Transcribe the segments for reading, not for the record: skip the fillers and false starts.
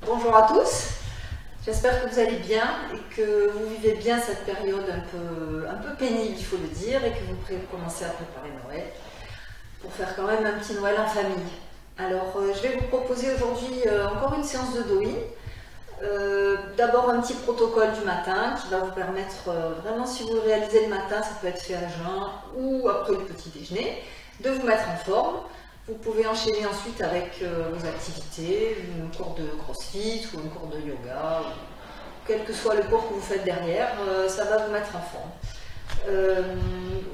Bonjour à tous, j'espère que vous allez bien et que vous vivez bien cette période un peu pénible, il faut le dire, et que vous commencez à préparer Noël pour faire quand même un petit Noël en famille. Alors je vais vous proposer aujourd'hui encore une séance de Douyin. D'abord un petit protocole du matin qui va vous permettre, vraiment si vous le réalisez le matin, ça peut être fait à jeun ou après le petit déjeuner, de vous mettre en forme. Vous pouvez enchaîner ensuite avec vos activités, un cours de crossfit ou un cours de yoga, ou quel que soit le cours que vous faites derrière, ça va vous mettre en forme.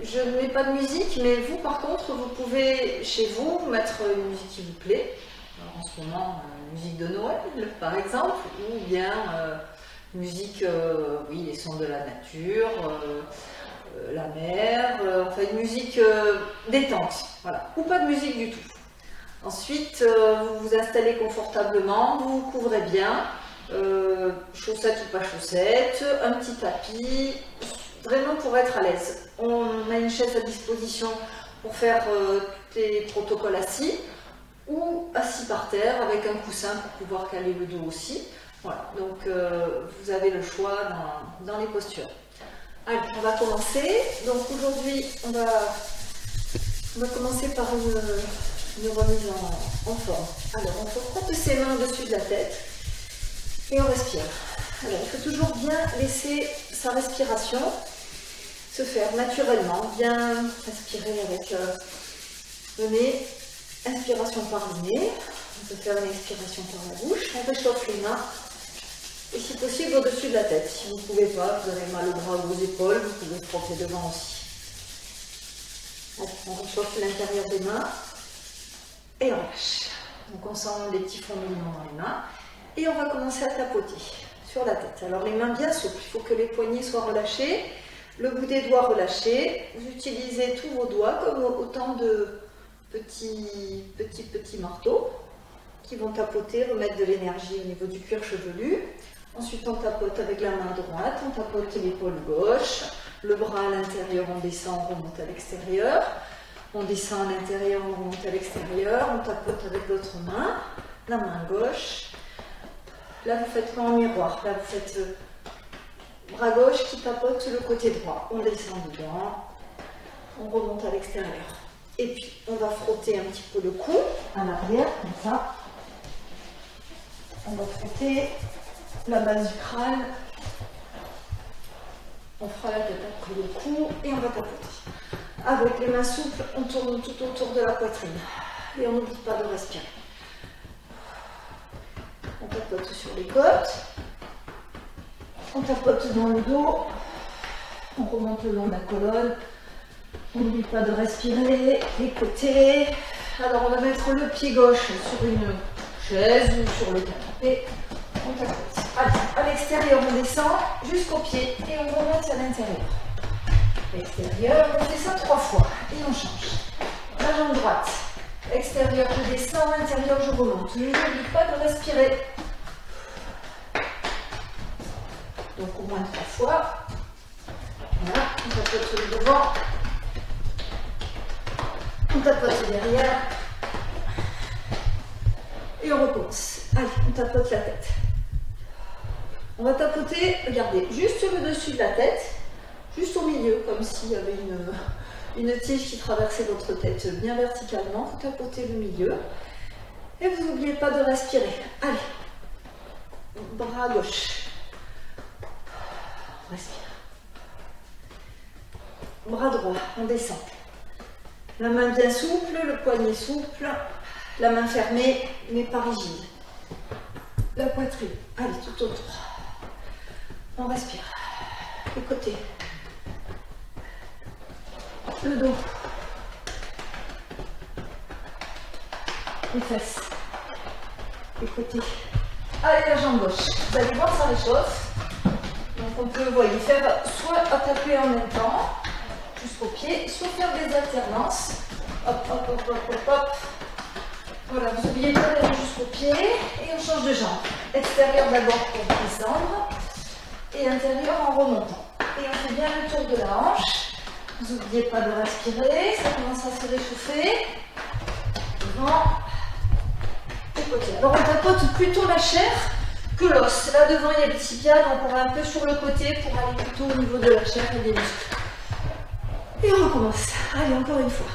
Je ne mets pas de musique, mais vous par contre, vous pouvez chez vous mettre une musique qui vous plaît. Alors, en ce moment, musique de Noël par exemple, ou bien musique, oui, les sons de la nature, la mer, enfin une musique détente, voilà, ou pas de musique du tout. Ensuite, vous vous installez confortablement, vous vous couvrez bien, chaussettes ou pas chaussettes, un petit tapis, vraiment pour être à l'aise. On a une chaise à disposition pour faire tous les protocoles assis, ou assis par terre avec un coussin pour pouvoir caler le dos aussi. Voilà, donc vous avez le choix dans les postures. Allez, on va commencer. Donc aujourd'hui, on va commencer par une remise en forme. Alors, on frotte ses mains au-dessus de la tête et on respire. Alors, il faut toujours bien laisser sa respiration se faire naturellement, bien respirer avec le nez. Inspiration par le nez, on peut faire une expiration par la bouche, on réchauffe les mains et si possible au-dessus de la tête. Si vous ne pouvez pas, vous avez mal au bras ou aux épaules, vous pouvez frotter devant aussi. Allez, on réchauffe l'intérieur des mains et on lâche. Donc on sent des petits fondements dans les mains et on va commencer à tapoter sur la tête. Alors les mains bien souples, il faut que les poignets soient relâchés, le bout des doigts relâché. Vous utilisez tous vos doigts comme autant de petits marteaux qui vont tapoter, remettre de l'énergie au niveau du cuir chevelu. Ensuite on tapote avec la main droite, on tapote l'épaule gauche, le bras à l'intérieur, on descend, on remonte à l'extérieur, on descend à l'intérieur, on remonte à l'extérieur, on tapote avec l'autre main, la main gauche. Là vous faites pas en miroir, là vous faites bras gauche qui tapote le côté droit, on descend dedans, on remonte à l'extérieur. Et puis, on va frotter un petit peu le cou à l'arrière, comme ça. On va frotter la base du crâne. On fera la tête après le cou et on va tapoter. Avec les mains souples, on tourne tout autour de la poitrine. Et on n'oublie pas de respirer. On tapote sur les côtes. On tapote dans le dos. On remonte le long de la colonne. On n'oublie pas de respirer, les côtés. Alors on va mettre le pied gauche sur une chaise ou sur le canapé. On tapote. Allez, à l'extérieur on descend jusqu'au pied et on remonte à l'intérieur. L'extérieur, on fait ça 3 fois et on change. La jambe droite. Extérieur, je descends, intérieur, je remonte. Je n'oublie pas de respirer. Donc au moins 3 fois. Voilà, on tapote sur le devant. On tapote derrière et on recommence. Allez, on tapote la tête. On va tapoter, regardez, juste le dessus de la tête, juste au milieu, comme s'il y avait une tige qui traversait votre tête bien verticalement. Vous tapotez le milieu et vous n'oubliez pas de respirer. Allez, bras à gauche. Respire. Bras droit, on descend. La main bien souple, le poignet souple, la main fermée, mais pas rigide. La poitrine, allez, tout autour. On respire. Les côtés. Le dos. Les fesses. Les côtés. Allez, la jambe gauche. Vous allez voir, ça réchauffe. Donc on peut, vous voyez, faire soit à taper en même temps, jusqu'au pied, soit faire des alternances. Hop, hop, hop, hop, hop, hop. Voilà, vous n'oubliez pas d'aller jusqu'au pied et on change de jambe. Extérieur d'abord pour descendre et intérieur en remontant. Et on fait bien le tour de la hanche. Vous n'oubliez pas de respirer, ça commence à se réchauffer. Devant, et côté. Alors on tapote plutôt la chair que l'os. Là devant il y a le tibia, donc on va un peu sur le côté pour aller plutôt au niveau de la chair et des muscles. Et on recommence. Allez, encore une fois.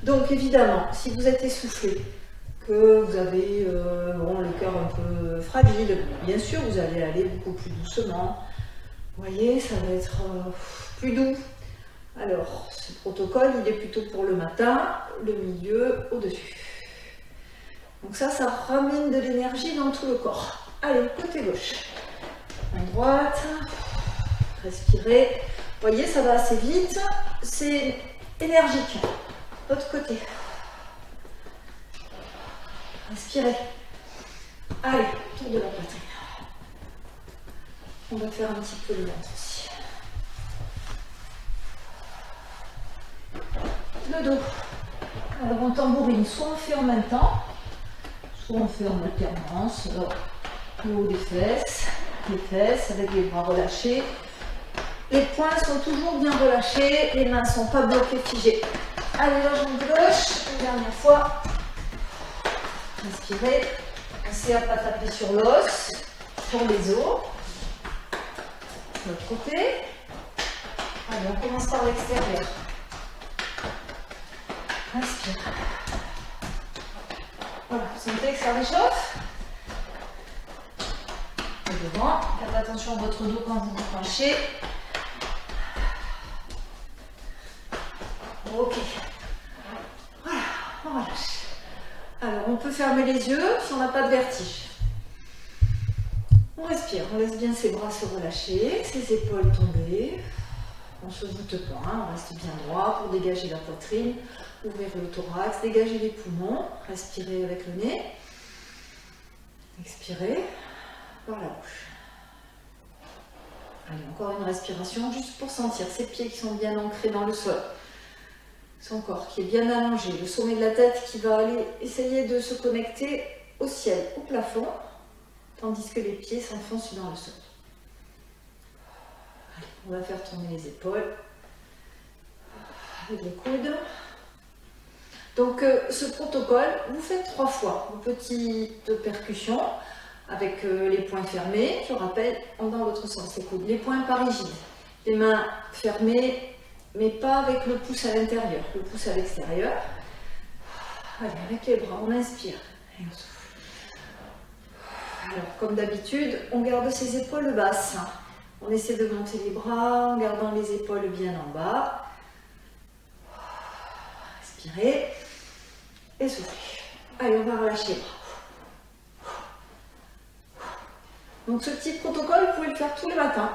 Donc évidemment, si vous êtes essoufflé, que vous avez bon, le cœur un peu fragile, bien sûr vous allez aller beaucoup plus doucement. Vous voyez, ça va être plus doux. Alors, ce protocole, il est plutôt pour le matin, le milieu, au-dessus. Donc ça ramène de l'énergie dans tout le corps. Allez, côté gauche. Main droite. Respirez. Vous voyez, ça va assez vite. C'est énergique. L'autre côté. Respirez. Allez, tour de la poitrine. On va faire un petit peu le ventre aussi. Le dos. Alors on tambourine, soit on fait en même temps, soit on fait en alternance. Le haut des fesses, les fesses avec les bras relâchés. Les poings sont toujours bien relâchés, les mains ne sont pas bloquées, figées. Allez, la jambe gauche, une dernière fois. Inspirez. Pensez à ne pas taper sur l'os, sur les os. De l'autre côté. Allez, on commence par l'extérieur. Inspire. Voilà, vous sentez que ça réchauffe? Et devant, faites attention à votre dos quand vous vous penchez. Ok. Voilà, on relâche. Alors, on peut fermer les yeux si on n'a pas de vertige. On respire, on laisse bien ses bras se relâcher, ses épaules tomber. On ne se voûte pas, hein, on reste bien droit pour dégager la poitrine, ouvrir le thorax, dégager les poumons, respirez avec le nez. Expirez par la bouche. Allez, encore une respiration juste pour sentir ses pieds qui sont bien ancrés dans le sol. Son corps qui est bien allongé, le sommet de la tête qui va aller essayer de se connecter au ciel, au plafond, tandis que les pieds s'enfoncent dans le sol. Allez, on va faire tourner les épaules avec les coudes. Donc ce protocole, vous faites 3 fois vos petites percussions avec les poings fermés. Je rappelle, dans l'autre sens, les coudes, les poings pas rigides, les mains fermées, mais pas avec le pouce à l'intérieur, le pouce à l'extérieur. Allez, avec les bras, on inspire et on souffle. Alors, comme d'habitude, on garde ses épaules basses. On essaie de monter les bras en gardant les épaules bien en bas. Respirez et soufflez. Allez, on va relâcher les bras. Donc, ce petit protocole, vous pouvez le faire tous les matins.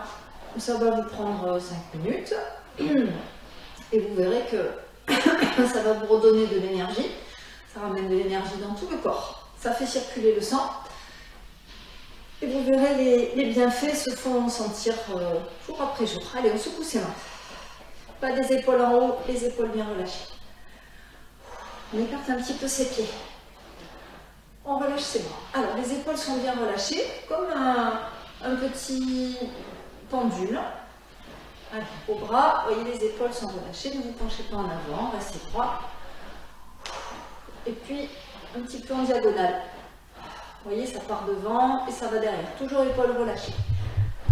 Ça va vous prendre 5 minutes. Et vous verrez que ça va vous redonner de l'énergie. Ça ramène de l'énergie dans tout le corps. Ça fait circuler le sang. Et vous verrez, les bienfaits se font sentir jour après jour. Allez, on secoue ses mains. Pas des épaules en haut, les épaules bien relâchées. On écarte un petit peu ses pieds. On relâche ses bras. Alors, les épaules sont bien relâchées, comme un petit pendule. Allez, au bras, vous voyez, les épaules sont relâchées, ne vous penchez pas en avant, restez droit. Et puis, un petit peu en diagonale. Vous voyez, ça part devant et ça va derrière. Toujours épaules relâchées.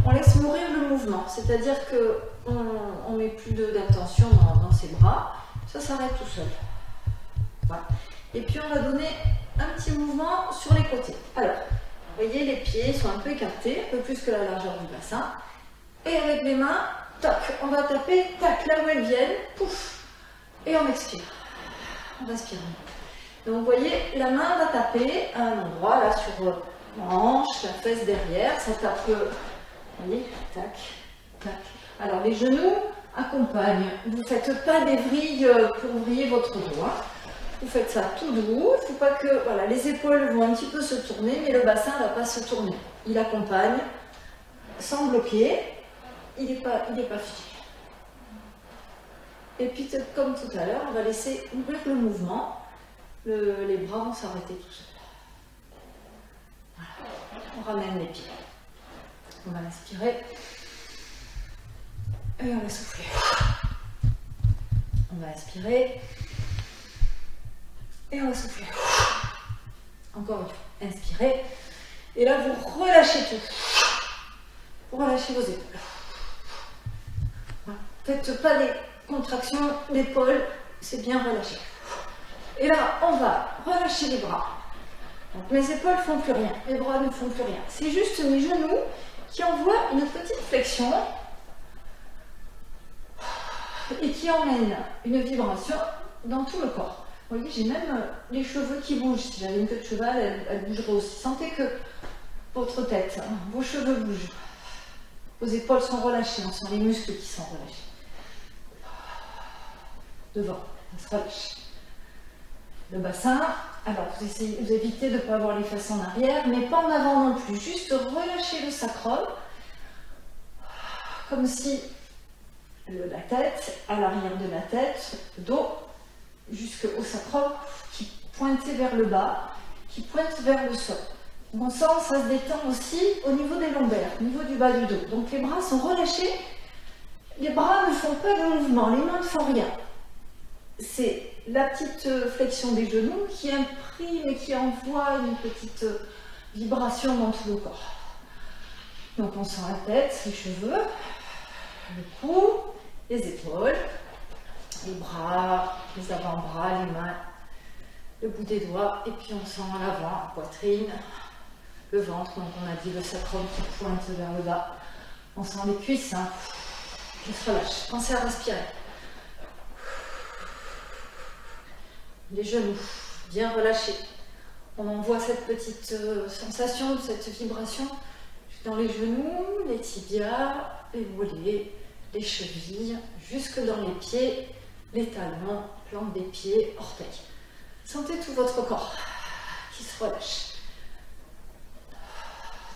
On laisse mourir le mouvement, c'est-à-dire qu'on ne met plus d'intention dans ses bras. Ça s'arrête tout seul. Voilà. Et puis, on va donner un petit mouvement sur les côtés. Alors, vous voyez, les pieds sont un peu écartés, un peu plus que la largeur du bassin. Et avec les mains, toc, on va taper, tac, là où elles viennent, pouf, et on expire. On respire. Donc vous voyez, la main va taper à un endroit, là, sur la hanche, la fesse derrière, ça tape, vous voyez, tac, tac. Alors les genoux accompagnent, vous ne faites pas des vrilles pour ouvrir votre dos, hein. Vous faites ça tout doux, il ne faut pas que, voilà, les épaules vont un petit peu se tourner, mais le bassin ne va pas se tourner. Il accompagne, sans bloquer. Il n'est pas figé. Et puis, comme tout à l'heure, on va laisser ouvrir le mouvement. Les bras vont s'arrêter tout seuls. Voilà. On ramène les pieds. On va inspirer. Et on va souffler. On va inspirer. Et on va souffler. Encore une fois. Inspirez. Et là, vous relâchez tout. Vous relâchez vos épaules. Voilà. Faites pas des contractions d'épaule, c'est bien relâché. Et là, on va relâcher les bras. Donc mes épaules ne font plus rien, mes bras ne font plus rien. C'est juste mes genoux qui envoient une petite flexion et qui emmène une vibration dans tout le corps. Vous voyez, j'ai même les cheveux qui bougent. Si j'avais une queue de cheval, elle bougerait aussi. Sentez que votre tête, vos cheveux bougent. Vos épaules sont relâchées, on sent les muscles qui sont relâchés. Devant, ça se relâche. Le bassin, alors vous évitez de ne pas avoir les fesses en arrière, mais pas en avant non plus. Juste relâchez le sacrum, comme si la tête, à l'arrière de la tête, le dos, jusqu'au sacrum, qui pointait vers le bas, qui pointe vers le sol. On sent, ça se détend aussi au niveau des lombaires, au niveau du bas du dos. Donc les bras sont relâchés, les bras ne font pas de mouvement, les mains ne font rien. C'est la petite flexion des genoux qui imprime et qui envoie une petite vibration dans tout le corps. Donc on sent la tête, les cheveux, le cou, les épaules, les bras, les avant-bras, les mains, le bout des doigts, et puis on sent l'avant, la poitrine, le ventre, donc on a dit le sacrum qui pointe vers le bas. On sent les cuisses, qui se relâchent. Pensez à respirer. Les genoux bien relâchés. On envoie cette petite sensation, cette vibration dans les genoux, les tibias, les mollets, les chevilles, jusque dans les pieds, les talons, plante des pieds, orteils. Sentez tout votre corps qui se relâche.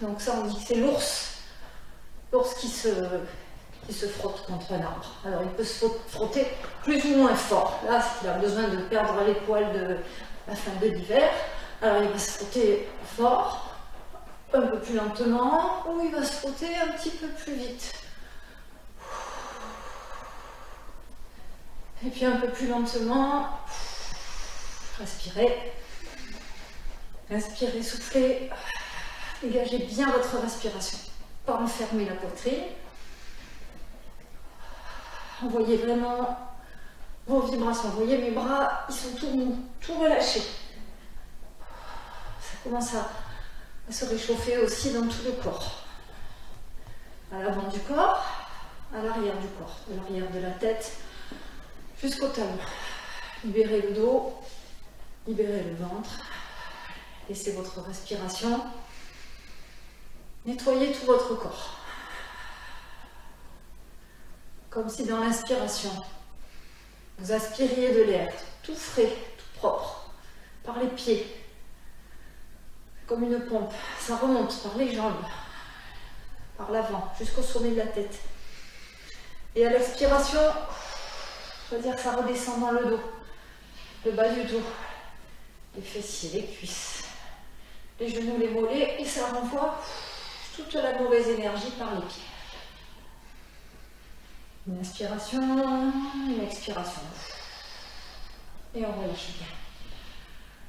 Donc ça, on dit que c'est l'ours qui se frotte contre un arbre. Alors il peut se frotter plus ou moins fort. Là, il a besoin de perdre les poils de la fin de l'hiver. Alors il va se frotter fort, un peu plus lentement, ou il va se frotter un petit peu plus vite. Et puis un peu plus lentement, respirez. Inspirez, soufflez. Dégagez bien votre respiration. Pas enfermer la poitrine. Envoyez vraiment vos vibrations. Vous voyez, mes bras, ils sont tout mous, tout relâchés. Ça commence à se réchauffer aussi dans tout le corps. À l'avant du corps, à l'arrière du corps, de l'arrière de la tête jusqu'au talon. Libérez le dos, libérez le ventre. Laissez votre respiration. Nettoyez tout votre corps. Comme si dans l'inspiration, vous aspiriez de l'air tout frais, tout propre, par les pieds, comme une pompe. Ça remonte par les jambes, par l'avant, jusqu'au sommet de la tête. Et à l'expiration, on va dire que ça redescend dans le dos, le bas du dos, les fessiers, les cuisses, les genoux, les mollets, et ça renvoie toute la mauvaise énergie par les pieds. Une inspiration, une expiration. Et on relâche bien.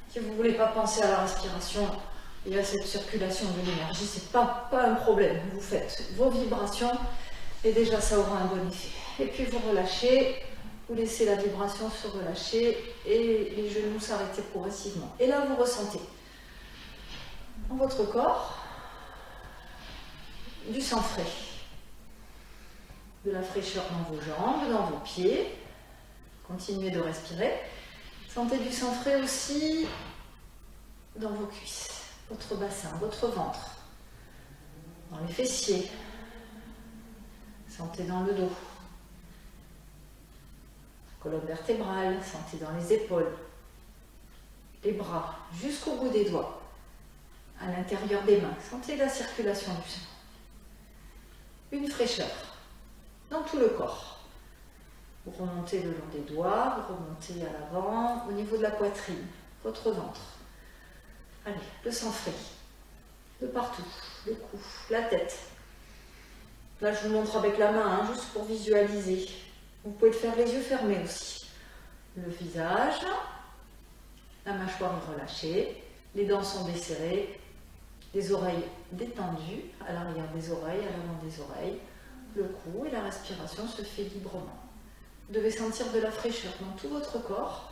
Si vous ne voulez pas penser à la respiration et à cette circulation de l'énergie, ce n'est pas un problème. Vous faites vos vibrations et déjà ça aura un bon effet. Et puis vous relâchez, vous laissez la vibration se relâcher et les genoux s'arrêter progressivement. Et là vous ressentez dans votre corps du sang frais. De la fraîcheur dans vos jambes, dans vos pieds. Continuez de respirer. Sentez du sang frais aussi dans vos cuisses, votre bassin, votre ventre, dans les fessiers. Sentez dans le dos, colonne vertébrale, sentez dans les épaules, les bras, jusqu'au bout des doigts, à l'intérieur des mains. Sentez la circulation du sang. Une fraîcheur dans tout le corps. Vous remontez le long des doigts, vous remontez à l'avant, au niveau de la poitrine, votre ventre. Allez, le sang frais, de partout, le cou, la tête. Là, je vous montre avec la main, juste pour visualiser. Vous pouvez le faire les yeux fermés aussi. Le visage, la mâchoire est relâchée, les dents sont desserrées, Les oreilles détendues, à l'arrière des oreilles, à l'avant des oreilles. Le cou et la respiration se fait librement. Vous devez sentir de la fraîcheur dans tout votre corps.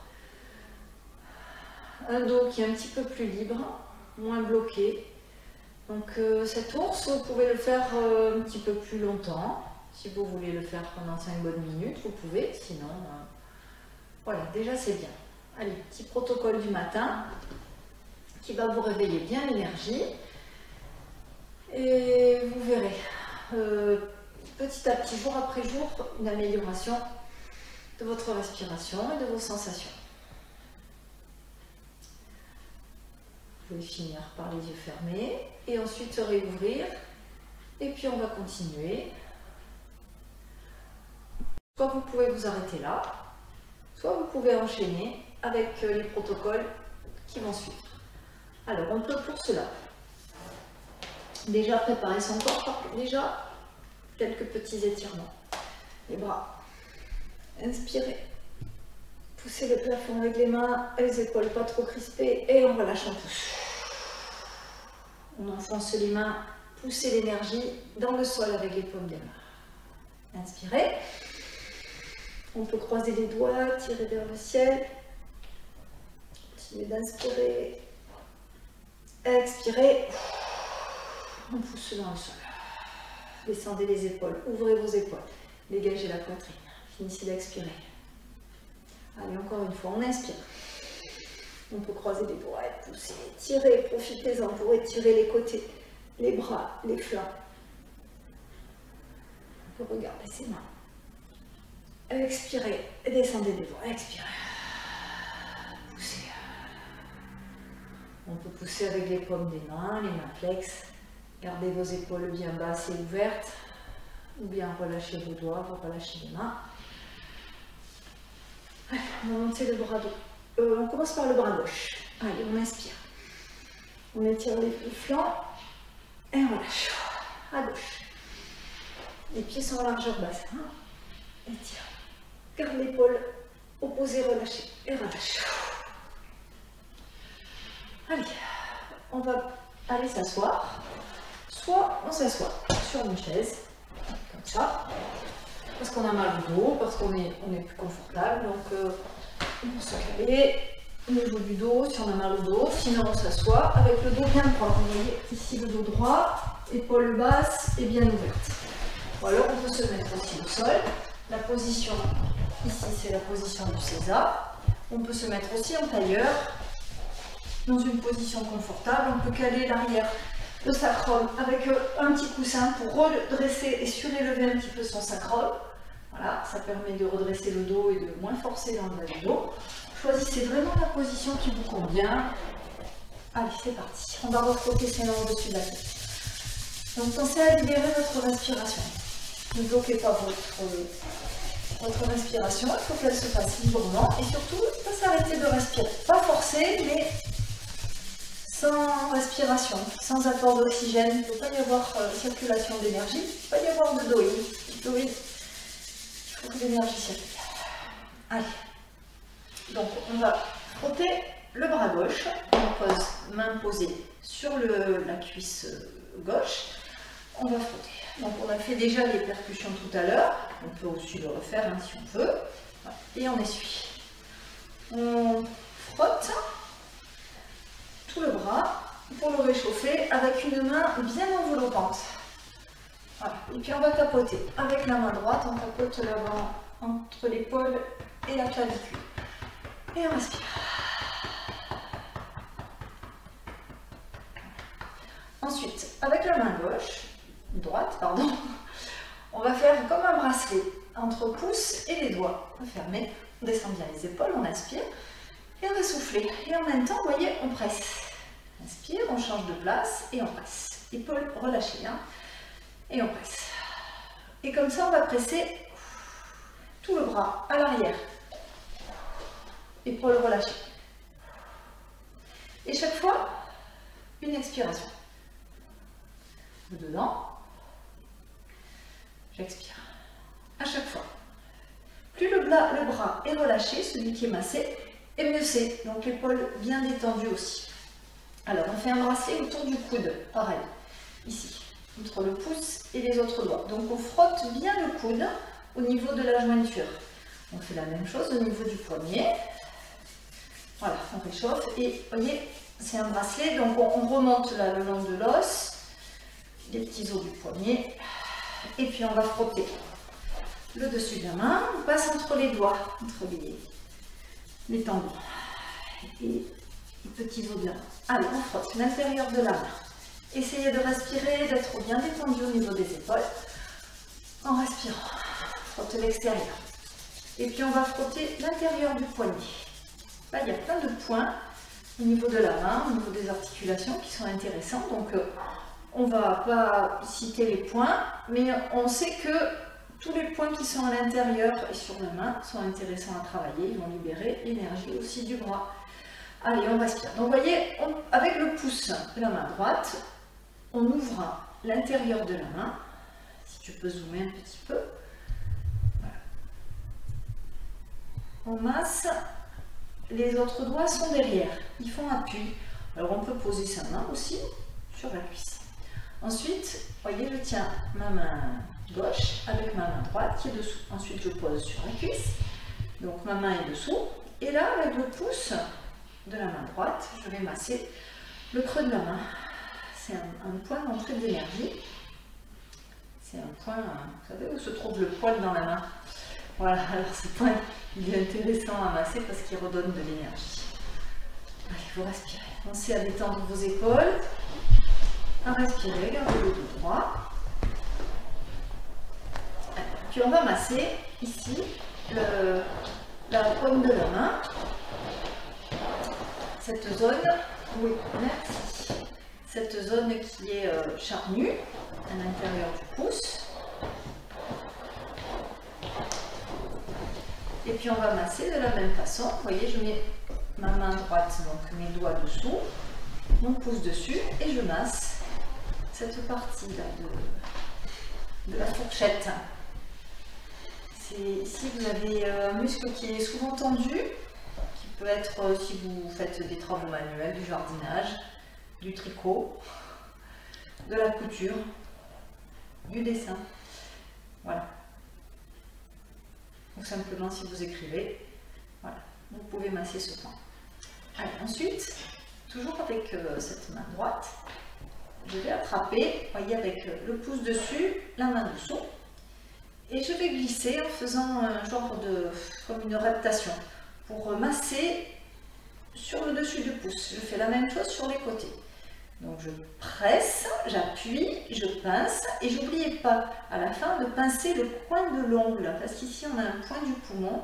Un dos qui est un petit peu plus libre, moins bloqué. Donc cet ours, vous pouvez le faire un petit peu plus longtemps. Si vous voulez le faire pendant 5 bonnes minutes, vous pouvez. Sinon, voilà, déjà c'est bien. Allez, petit protocole du matin qui va vous réveiller bien l'énergie. Et vous verrez, petit à petit, jour après jour, une amélioration de votre respiration et de vos sensations. Vous pouvez finir par les yeux fermés et ensuite se réouvrir. Et puis on va continuer. Soit vous pouvez vous arrêter là, soit vous pouvez enchaîner avec les protocoles qui vont suivre. Alors on peut pour cela déjà préparer son corps, déjà quelques petits étirements. Les bras, inspirez, poussez le plafond avec les mains, les épaules pas trop crispées et on relâche un peu. On enfonce les mains, poussez l'énergie dans le sol avec les paumes des mains. Inspirez. On peut croiser les doigts, tirer vers le ciel. Continuez d'inspirer. Expirez. On pousse dans le sol. Descendez les épaules, ouvrez vos épaules. Dégagez la poitrine. Finissez d'expirer. Allez, encore une fois, on inspire. On peut croiser les doigts et pousser. Tirez, profitez-en pour étirer les côtés, les bras, les flancs. On peut regarder ses mains. Expirez, descendez les doigts, expirez. Poussez. On peut pousser avec les paumes des mains, les mains flexes. Gardez vos épaules bien basses et ouvertes. Ou bien relâchez vos doigts, vous relâchez les mains. Allez, on va monter le bras droit. On commence par le bras gauche. Allez, on inspire. On étire les flancs et on relâche. À gauche. Les pieds sont en largeur basse. Étire. Garde l'épaule opposée, relâchez et relâche. Allez, on va aller s'asseoir. Soit on s'assoit sur une chaise, comme ça, parce qu'on a mal au dos, parce qu'on est plus confortable. Donc, on peut se caler au niveau du dos si on a mal au dos. Sinon, on s'assoit avec le dos bien droit. Vous voyez ici le dos droit, épaules basses et bien ouvertes. Ou alors, on peut se mettre aussi au sol. La position, ici, c'est la position du César. On peut se mettre aussi en tailleur, dans une position confortable. On peut caler l'arrière, le sacrum, avec un petit coussin pour redresser et surélever un petit peu son sacrum. Voilà, ça permet de redresser le dos et de moins forcer dans le bas du dos. Choisissez vraiment la position qui vous convient. Allez, c'est parti. On va refrotter ses mains au-dessus de la tête. Donc, pensez à libérer votre respiration. Ne bloquez pas votre respiration, il faut qu'elle se fasse librement et surtout, pas s'arrêter de respirer. Pas forcer, mais sans respiration, sans apport d'oxygène. Il ne peut pas y avoir circulation d'énergie, il ne peut pas y avoir de doïl. Il faut que l'énergie circule. Allez, donc on va frotter le bras gauche, on pose main posée sur la cuisse gauche, on va frotter. Donc on a fait déjà les percussions tout à l'heure, on peut aussi le refaire si on veut, et on essuie. On frotte tout le bras pour le réchauffer avec une main bien enveloppante. Voilà. Et puis on va tapoter avec la main droite, on tapote l'avant entre l'épaule et la clavicule. Et on respire. Ensuite, avec la main droite, on va faire comme un bracelet entre pouce et les doigts. On ferme, on descend bien les épaules, on inspire et on va souffler. Et en même temps, vous voyez, on presse. Inspire, on change de place et on presse. Épaules relâchées, et on presse. Et comme ça, on va presser tout le bras à l'arrière. Épaules relâchées. Et chaque fois, une expiration. Dedans, j'expire. À chaque fois. Plus le bras est relâché, celui qui est massé, et mieux c'est. Donc l'épaule bien détendue aussi. Alors, on fait un bracelet autour du coude, pareil, ici, entre le pouce et les autres doigts. Donc, on frotte bien le coude au niveau de la jointure. On fait la même chose au niveau du poignet. Voilà, on réchauffe et vous voyez, c'est un bracelet, donc on remonte là le long de l'os, les petits os du poignet, et puis on va frotter le dessus de la main, on passe entre les doigts, entre les tendons et les petits os de la main. Allez, on frotte l'intérieur de la main. Essayez de respirer, d'être bien détendu au niveau des épaules, en respirant. Frotte l'extérieur. Et puis on va frotter l'intérieur du poignet. Là, il y a plein de points au niveau de la main, au niveau des articulations qui sont intéressants. Donc, on ne va pas citer les points, mais on sait que tous les points qui sont à l'intérieur et sur la main sont intéressants à travailler. Ils vont libérer l'énergie aussi du bras. Allez, on respire. Donc, vous voyez, avec le pouce de la main droite, on ouvre l'intérieur de la main. Si tu peux zoomer un petit peu. Voilà. On masse. Les autres doigts sont derrière, ils font appui. Alors on peut poser sa main aussi sur la cuisse. Ensuite, vous voyez, je tiens ma main gauche avec ma main droite qui est dessous. Ensuite, je pose sur la cuisse. Donc ma main est dessous. Et là, avec le pouce de la main droite, je vais masser le creux de la main. C'est un point d'entrée d'énergie. C'est un point, vous savez, où se trouve le poil dans la main. Voilà, alors ce point, il est intéressant à masser parce qu'il redonne de l'énergie. Allez, vous respirez. Pensez à détendre vos épaules. À respirer, gardez le dos droit. Puis on va masser ici la paume de la main. Cette zone, oui, merci. Cette zone qui est charnue à l'intérieur du pouce. Et puis on va masser de la même façon. Vous voyez, je mets ma main droite, donc mes doigts dessous, mon pouce dessus, et je masse cette partie-là de la fourchette. Ici, vous avez un muscle qui est souvent tendu, qui peut être, si vous faites des travaux manuels, du jardinage, du tricot, de la couture, du dessin. Voilà. Ou simplement si vous écrivez, voilà, vous pouvez masser ce point. Allez, ensuite, toujours avec cette main droite, je vais attraper, voyez, avec le pouce dessus, la main dessous, et je vais glisser en faisant un genre comme une reptation, pour masser sur le dessus du pouce. Je fais la même chose sur les côtés. Donc je presse, j'appuie, je pince et n'oubliez pas à la fin de pincer le coin de l'ongle parce qu'ici on a un point du poumon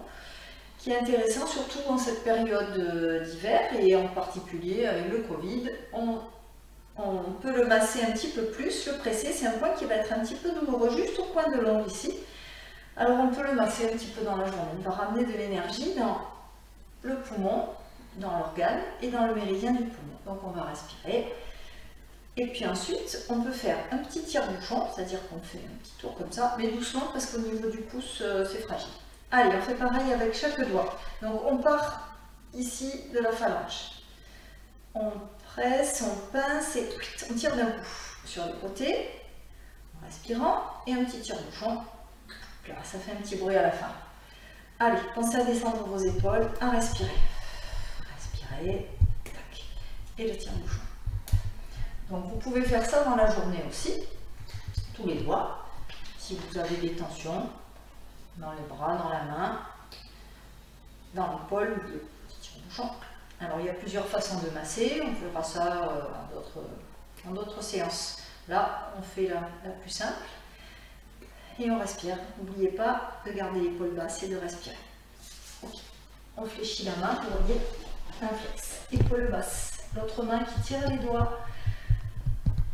qui est intéressant surtout en cette période d'hiver et en particulier avec le Covid. On peut le masser un petit peu plus, le presser, c'est un point qui va être un petit peu douloureux juste au coin de l'ongle ici. Alors on peut le masser un petit peu dans la journée, on va ramener de l'énergie dans le poumon, dans l'organe et dans le méridien du poumon. Donc on va respirer. Et puis ensuite, on peut faire un petit tire-bouchon, c'est-à-dire qu'on fait un petit tour comme ça, mais doucement parce qu'au niveau du pouce, c'est fragile. Allez, on fait pareil avec chaque doigt. Donc on part ici de la phalange. On presse, on pince et on tire d'un coup sur le côté, en respirant, et un petit tire-bouchon. Là, ça fait un petit bruit à la fin. Allez, pensez à descendre vos épaules, à respirer. Respirez, tac, et le tire-bouchon. Donc vous pouvez faire ça dans la journée aussi, tous les doigts, si vous avez des tensions dans les bras, dans la main, dans l'épaule, ou des petits tire-bouchons. Alors il y a plusieurs façons de masser, on fera ça en d'autres séances. Là, on fait la plus simple et on respire. N'oubliez pas de garder l'épaule basse et de respirer. Okay. On fléchit la main, vous voyez, un flex, épaule basse. L'autre main qui tire les doigts.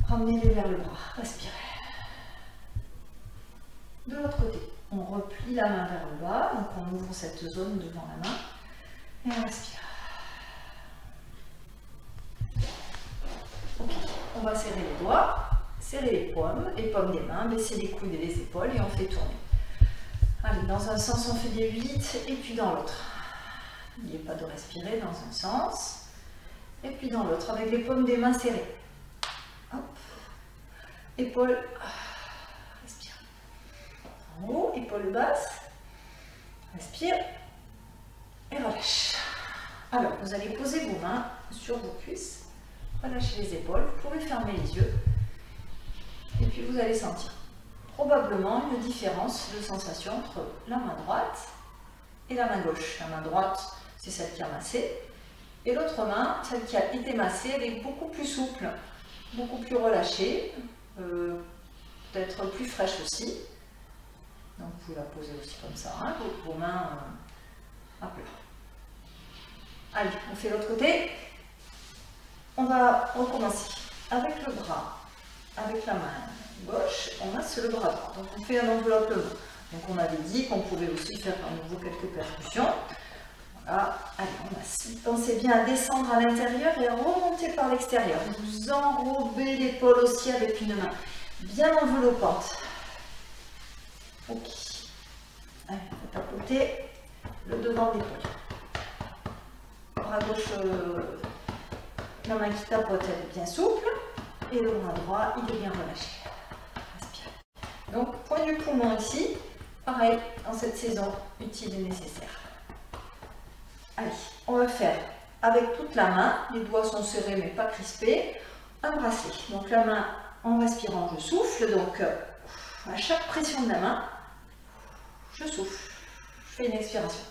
Ramenez-les vers le bras, respirez. De l'autre côté, on replie la main vers le bas, donc on ouvre cette zone devant la main et on respire. Ok, on va serrer les doigts, serrer les paumes des mains, baisser les coudes et les épaules et on fait tourner. Allez, dans un sens on fait des 8 et puis dans l'autre. N'oubliez pas de respirer dans un sens Et puis dans l'autre, avec les paumes des mains serrées. Hop. Épaules, respire. En haut, épaules basses, respire et relâche. Alors, vous allez poser vos mains sur vos cuisses, relâchez les épaules, vous pouvez fermer les yeux et puis vous allez sentir probablement une différence de sensation entre la main droite et la main gauche. La main droite, c'est celle qui a massé, et l'autre main, celle qui a été massée, elle est beaucoup plus souple, beaucoup plus relâchée, peut-être plus fraîche aussi. Donc vous pouvez la poser aussi comme ça, hein, vos mains à plat. Allez, on fait l'autre côté. On va recommencer avec le bras, avec la main gauche, on masse le bras droit. Donc on fait un enveloppement. Donc on avait dit qu'on pouvait aussi faire à nouveau quelques percussions. Voilà, allez, on masse. Pensez bien à descendre à l'intérieur et à remonter par l'extérieur. Vous enrobez l'épaule aussi avec une main bien enveloppante. Ok. Allez, on va tapoter le devant de l'épaule. Bras gauche, la main qui tapote, elle est bien souple. Et le bras droit, il est bien relâché. Respire. Donc, point du poumon ici. Pareil, dans cette saison, utile et nécessaire. Allez, on va faire avec toute la main. Les doigts sont serrés mais pas crispés. Un bracelet. Donc la main, en respirant, je souffle. Donc, à chaque pression de la main, je souffle. Je fais une expiration.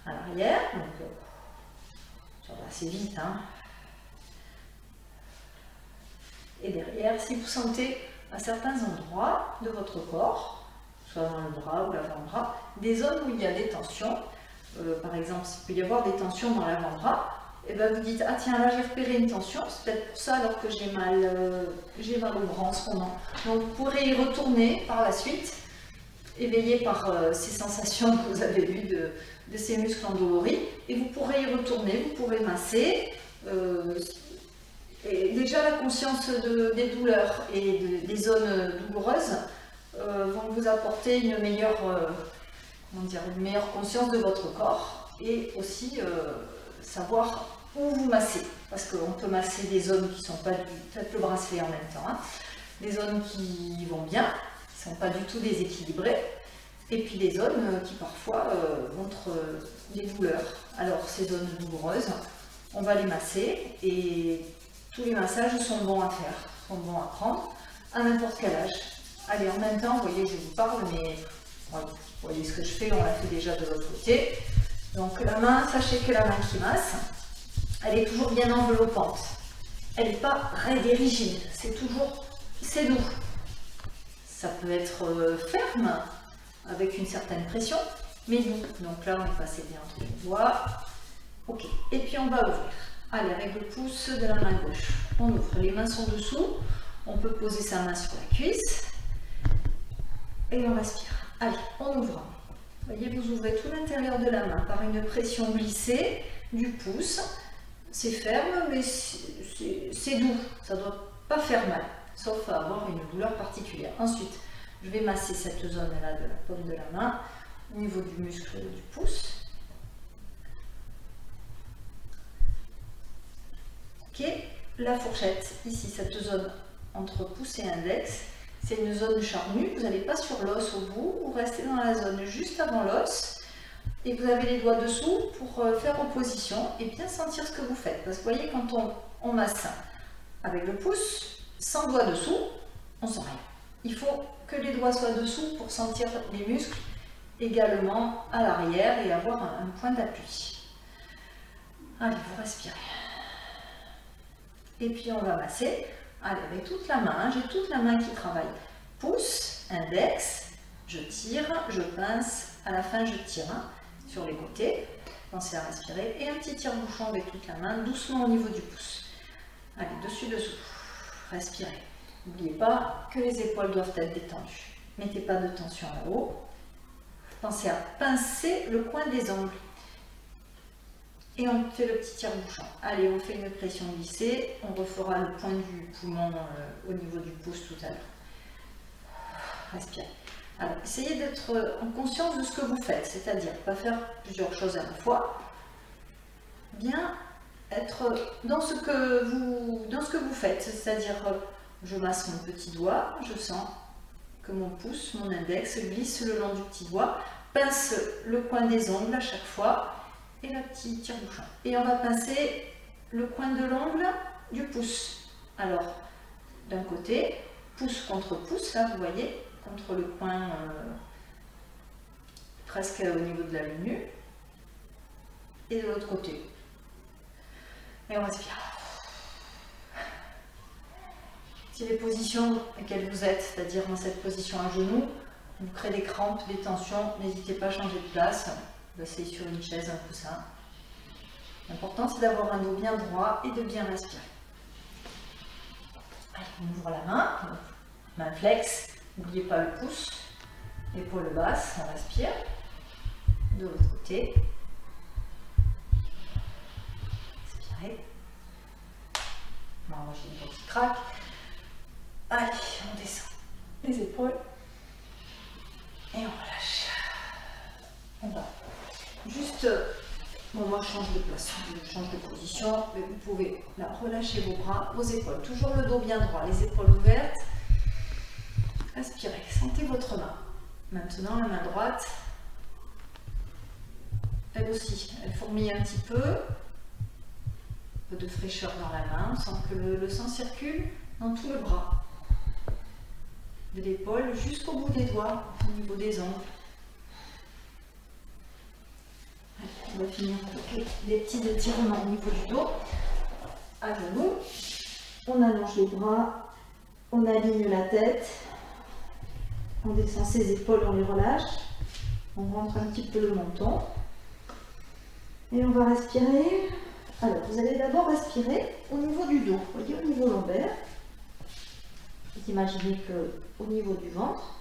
À l'arrière, donc ça va assez vite, hein. Et derrière, si vous sentez à certains endroits de votre corps, soit dans le bras ou l'avant-bras, des zones où il y a des tensions, par exemple, s'il peut y avoir des tensions dans l'avant-bras, et bien vous dites, ah tiens, là j'ai repéré une tension, c'est peut-être pour ça alors que j'ai mal au bras en ce moment. Donc vous pourrez y retourner par la suite, éveillé par ces sensations que vous avez eues de ces muscles endoloris, et vous pourrez y retourner, vous pourrez masser. Et déjà la conscience des douleurs et des zones douloureuses vont vous apporter une meilleure conscience de votre corps, et aussi savoir où vous massez, parce qu'on peut masser des zones qui ne sont pas faites le bracelet en même temps, hein, des zones qui vont bien, qui ne sont pas du tout déséquilibrées, et puis des zones qui parfois montrent des douleurs. Alors ces zones douloureuses, on va les masser, et tous les massages sont bons à faire, sont bons à prendre, à n'importe quel âge. Allez, en même temps, vous voyez, je vous parle, mais voilà, vous voyez ce que je fais, on l'a fait déjà de l'autre côté. Donc la main, sachez que la main qui masse, elle est toujours bien enveloppante. Elle n'est pas raide et rigide, c'est doux. Ça peut être ferme, avec une certaine pression, mais doux. Donc là, on est passé bien entre les doigts. Ok, et puis on va ouvrir. Allez, avec le pouce de la main gauche, on ouvre. Les mains sont dessous, on peut poser sa main sur la cuisse, et on respire. Allez, on ouvre. Vous voyez, vous ouvrez tout l'intérieur de la main par une pression glissée du pouce. C'est ferme, mais c'est doux. Ça ne doit pas faire mal, sauf à avoir une douleur particulière. Ensuite, je vais masser cette zone-là de la paume de la main, au niveau du muscle du pouce. Ok, la fourchette, ici, cette zone entre pouce et index, c'est une zone charnue. Vous n'allez pas sur l'os au bout, vous restez dans la zone juste avant l'os, et vous avez les doigts dessous pour faire opposition et bien sentir ce que vous faites. Parce que vous voyez, quand on masse avec le pouce, sans doigt dessous, on ne sent rien. Il faut que les doigts soient dessous pour sentir les muscles également à l'arrière et avoir un point d'appui. Allez, vous respirez. Et puis on va masser. Allez, avec toute la main, hein, j'ai toute la main qui travaille. Pouce, index, je tire, je pince, à la fin je tire, hein, sur les côtés. Pensez à respirer. Et un petit tire-bouchon avec toute la main, doucement au niveau du pouce. Allez, dessus. Respirez. N'oubliez pas que les épaules doivent être détendues. Mettez pas de tension là-haut. Pensez à pincer le coin des ongles. Et on fait le petit tire-bouchon. Allez, on fait une pression glissée. On refera le point du poumon au niveau du pouce tout à l'heure. Respirez. Alors, essayez d'être en conscience de ce que vous faites, c'est-à-dire pas faire plusieurs choses à la fois. Bien être dans ce que vous faites, c'est-à-dire je masse mon petit doigt, je sens que mon pouce, mon index glisse le long du petit doigt, pince le coin des ongles à chaque fois et la petite tire-bouchon. Et on va pincer le coin de l'ongle du pouce. Alors, d'un côté, pouce contre pouce, là vous voyez, contre le coin presque au niveau de la lunule, et de l'autre côté. Et on respire. Si les positions dans lesquelles vous êtes, c'est-à-dire dans cette position à genoux, vous créez des crampes, des tensions, n'hésitez pas à changer de place. Vous asseyez sur une chaise, un coussin. L'important c'est d'avoir un dos bien droit et de bien respirer. Allez, on ouvre la main flex, n'oubliez pas le pouce, épaule basse, on respire. De l'autre côté. Respirez. Moi j'ai une petite craque. Allez, on descend les épaules et on relâche. On va juste, bon moi je change de place, je change de position, mais vous pouvez là relâcher vos bras, vos épaules, toujours le dos bien droit, les épaules ouvertes. Inspirez, sentez votre main. Maintenant la main droite, elle aussi, elle fourmille un petit peu de fraîcheur dans la main, on sent que le sang circule dans tout le bras. De l'épaule jusqu'au bout des doigts, au niveau des ongles. Allez, on va finir avec les petits étirements au niveau du dos. À genoux, on allonge les bras, on aligne la tête, on descend ses épaules, on les relâche, on rentre un petit peu le menton et on va respirer. Alors, vous allez d'abord respirer au niveau du dos, vous voyez, au niveau lombaire. Imaginez qu'au niveau du ventre,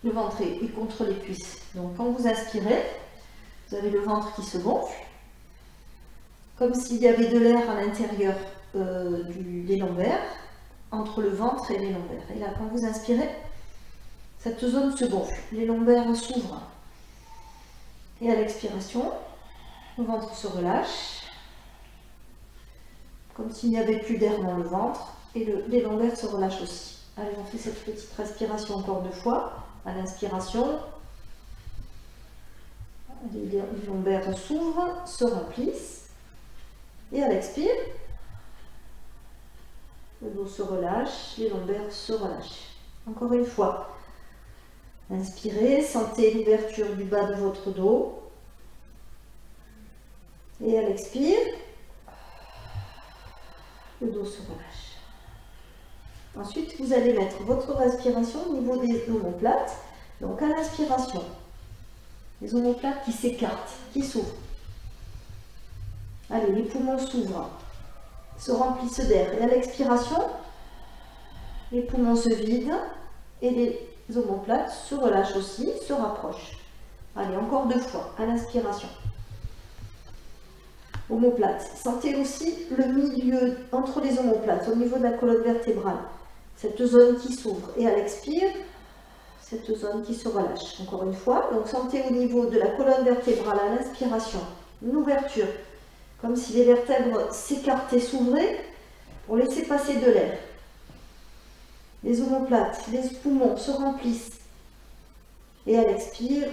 le ventre est contre les cuisses. Donc quand vous inspirez, vous avez le ventre qui se gonfle, comme s'il y avait de l'air à l'intérieur des lombaires, entre le ventre et les lombaires. Et là, quand vous inspirez, cette zone se gonfle, les lombaires s'ouvrent. Et à l'expiration, le ventre se relâche, comme s'il n'y avait plus d'air dans le ventre. Et les lombaires se relâchent aussi. Allez, on fait cette petite respiration encore 2 fois. À l'inspiration, les lombaires s'ouvrent, se remplissent. Et à l'expire, le dos se relâche, les lombaires se relâchent. Encore une fois. Inspirez, sentez l'ouverture du bas de votre dos. Et à l'expire, le dos se relâche. Ensuite, vous allez mettre votre respiration au niveau des omoplates. Donc à l'inspiration, les omoplates qui s'écartent, qui s'ouvrent. Allez, les poumons s'ouvrent, se remplissent d'air. Et à l'expiration, les poumons se vident et les omoplates se relâchent aussi, se rapprochent. Allez, encore 2 fois, à l'inspiration. Omoplates. Sentez aussi le milieu entre les omoplates, au niveau de la colonne vertébrale. Cette zone qui s'ouvre. Et à l'expire, cette zone qui se relâche. Encore une fois. Donc sentez au niveau de la colonne vertébrale à l'inspiration une ouverture. Comme si les vertèbres s'écartaient, s'ouvraient pour laisser passer de l'air. Les omoplates, les poumons se remplissent. Et à l'expire,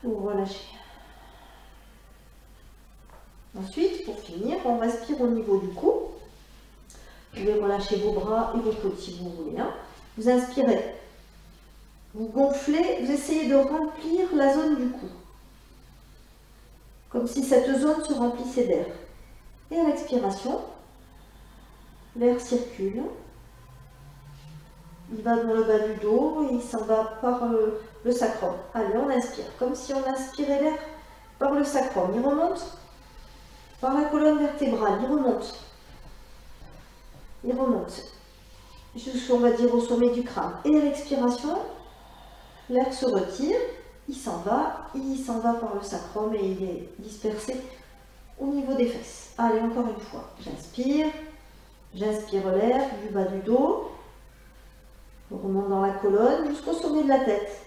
vous relâchez. Ensuite, pour finir, on respire au niveau du cou. Vous pouvez relâcher vos bras et vos coudes si vous voulez. Vous inspirez. Vous gonflez, vous essayez de remplir la zone du cou. Comme si cette zone se remplissait d'air. Et à l'expiration, l'air circule. Il va dans le bas du dos et il s'en va par le sacrum. Allez, on inspire. Comme si on inspirait l'air par le sacrum. Il remonte par la colonne vertébrale. Il remonte. Il remonte. Jusqu'on va dire au sommet du crâne. Et à l'expiration, l'air se retire. Il s'en va par le sacrum et il est dispersé au niveau des fesses. Allez, encore une fois. J'inspire l'air du bas du dos. Je remonte dans la colonne jusqu'au sommet de la tête.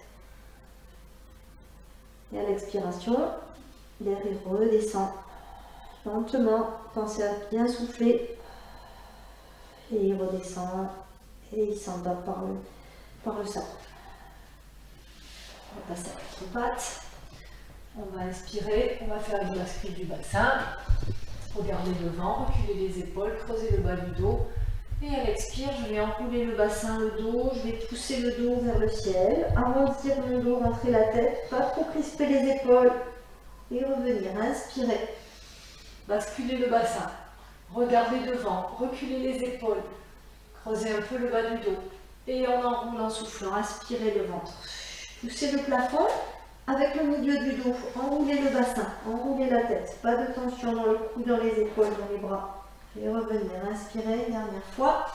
Et à l'expiration, l'air redescend lentement, pensez à bien souffler. Et il redescend et il s'en va par le savon. On va passer à quatre pattes. On va inspirer, on va faire une bascule du bassin. Regardez devant, reculez les épaules, creusez le bas du dos. Et à l'expire, je vais enrouler le bassin, le dos, je vais pousser le dos vers le ciel, arrondir le dos, rentrer la tête, pas trop crisper les épaules et revenir. Inspirez, basculez le bassin, regardez devant, reculez les épaules, creusez un peu le bas du dos et on enroule en soufflant, inspirez le ventre. Poussez le plafond avec le milieu du dos, enroulez le bassin, enroulez la tête, pas de tension dans le cou, dans les épaules, dans les bras. Et revenir, inspirez, dernière fois.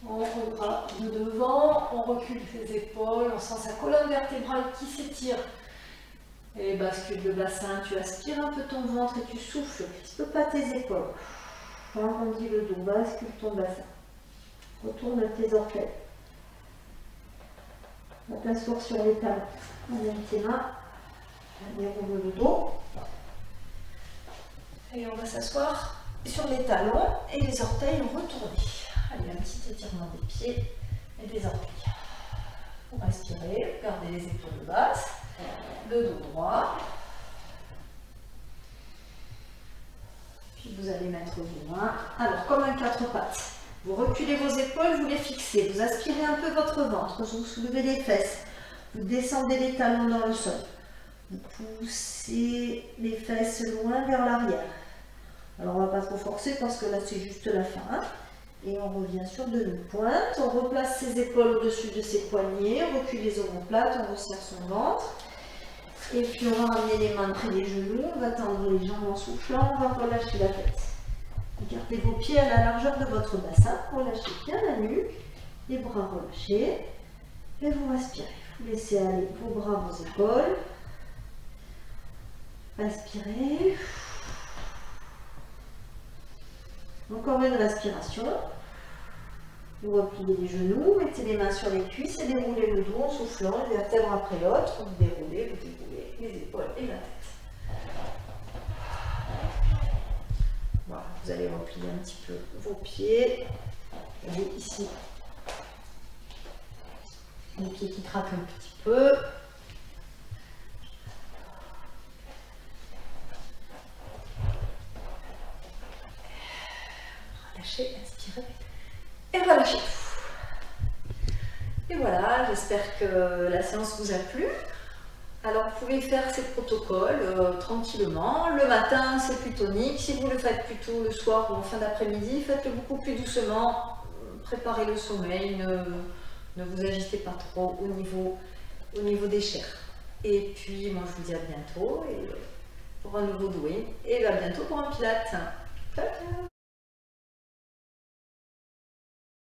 On reprend de devant, on recule ses épaules, on sent sa colonne vertébrale qui s'étire. Et bascule le bassin, tu aspires un peu ton ventre et tu souffles, crispe pas tes épaules. Arrondis le dos, bascule ton bassin. Retourne tes orteils. On va t'asseoir sur les talons. Amène tes mains, déroule le dos. Et on va s'asseoir sur les talons et les orteils retournés. Allez, un petit étirement des pieds et des orteils. Pour respirer, gardez les épaules basses, le dos droit. Puis vous allez mettre vos mains, alors comme un quatre pattes. Vous reculez vos épaules, vous les fixez, vous aspirez un peu votre ventre, vous soulevez les fesses, vous descendez les talons dans le sol. Vous poussez les fesses loin vers l'arrière. Alors on ne va pas trop forcer parce que là c'est juste la fin. Hein. Et on revient sur de nos pointes, on replace ses épaules au-dessus de ses poignets, on recule les omoplates, on resserre son ventre. Et puis on va ramener les mains près des genoux, on va tendre les jambes en soufflant, on va relâcher la tête. Gardez vos pieds à la largeur de votre bassin, relâchez bien la nuque, les bras relâchés. Et vous respirez, vous laissez aller vos bras, vos épaules. Inspirez. Encore une respiration. Vous repliez les genoux, mettez les mains sur les cuisses et déroulez le dos en soufflant, une vertèbre après l'autre. Vous déroulez les épaules et la tête. Voilà, vous allez replier un petit peu vos pieds. Vous avez ici les pieds qui craquent un petit peu. Relâchez, inspirez et relâchez tout. Et voilà, j'espère que la séance vous a plu. Alors vous pouvez faire ces protocoles tranquillement. Le matin c'est plus tonique. Si vous le faites plutôt le soir ou en fin d'après-midi, faites-le beaucoup plus doucement. Préparez le sommeil, ne vous agitez pas trop au niveau des chairs. Et puis moi je vous dis à bientôt pour un nouveau doué et à bientôt pour un pilate. Ciao, ciao.